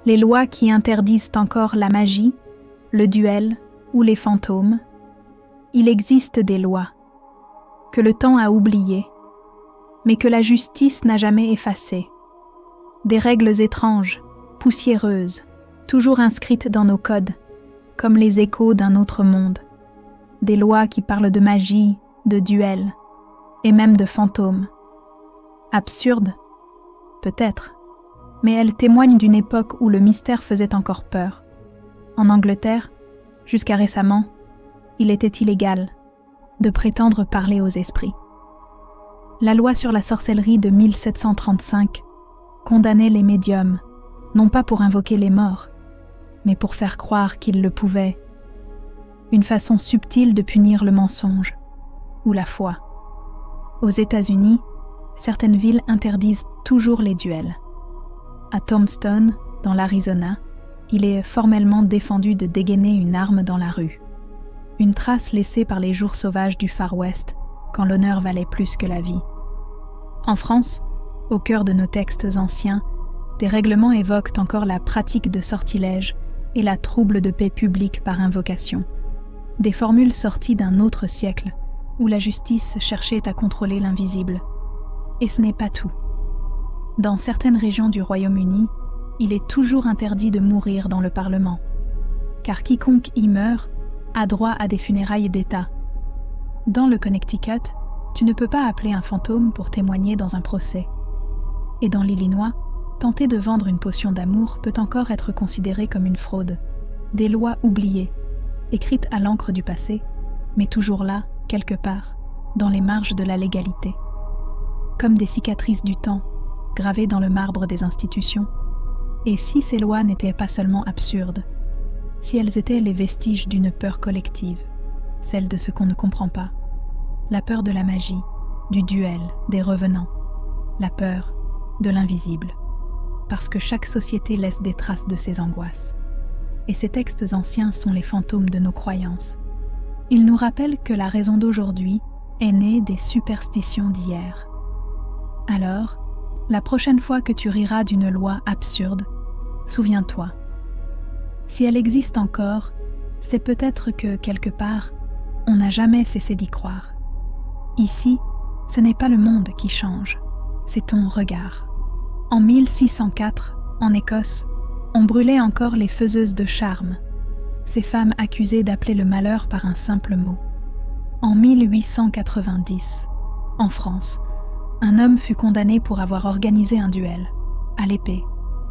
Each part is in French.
Les lois qui interdisent encore la magie, le duel ou les fantômes. Il existe des lois que le temps a oubliées, mais que la justice n'a jamais effacées. Des règles étranges, poussiéreuses, toujours inscrites dans nos codes, comme les échos d'un autre monde. Des lois qui parlent de magie, de duel, et même de fantômes. Absurdes, peut-être, mais elles témoignent d'une époque où le mystère faisait encore peur. En Angleterre, jusqu'à récemment, il était illégal de prétendre parler aux esprits. La loi sur la sorcellerie de 1735 condamnait les médiums, non pas pour invoquer les morts, mais pour faire croire qu'ils le pouvaient. Une façon subtile de punir le mensonge ou la foi. Aux États-Unis, certaines villes interdisent toujours les duels. À Tombstone, dans l'Arizona, il est formellement défendu de dégainer une arme dans la rue. Une trace laissée par les jours sauvages du Far West, quand l'honneur valait plus que la vie. En France, au cœur de nos textes anciens, des règlements évoquent encore la pratique de sortilèges et la trouble de paix publique par invocation. Des formules sorties d'un autre siècle, où la justice cherchait à contrôler l'invisible. Et ce n'est pas tout. Dans certaines régions du Royaume-Uni, il est toujours interdit de mourir dans le Parlement, car quiconque y meurt a droit à des funérailles d'État. Dans le Connecticut, tu ne peux pas appeler un fantôme pour témoigner dans un procès. Et dans l'Illinois, tenter de vendre une potion d'amour peut encore être considéré comme une fraude. Des lois oubliées, écrites à l'encre du passé, mais toujours là, quelque part, dans les marges de la légalité. Comme des cicatrices du temps, gravées dans le marbre des institutions. Et si ces lois n'étaient pas seulement absurdes, si elles étaient les vestiges d'une peur collective, celle de ce qu'on ne comprend pas, la peur de la magie, du duel, des revenants, la peur de l'invisible, parce que chaque société laisse des traces de ses angoisses. Et ces textes anciens sont les fantômes de nos croyances. Ils nous rappellent que la raison d'aujourd'hui est née des superstitions d'hier. Alors, la prochaine fois que tu riras d'une loi absurde, souviens-toi. Si elle existe encore, c'est peut-être que, quelque part, on n'a jamais cessé d'y croire. Ici, ce n'est pas le monde qui change, c'est ton regard. En 1604, en Écosse, on brûlait encore les faiseuses de charme, ces femmes accusées d'appeler le malheur par un simple mot. En 1890, en France, un homme fut condamné pour avoir organisé un duel, à l'épée,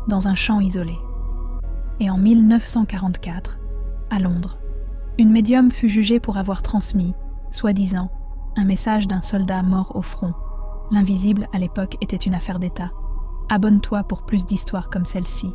dans un champ isolé. Et en 1944, à Londres, une médium fut jugée pour avoir transmis, soi-disant, un message d'un soldat mort au front. L'invisible, à l'époque, était une affaire d'État. Abonne-toi pour plus d'histoires comme celle-ci.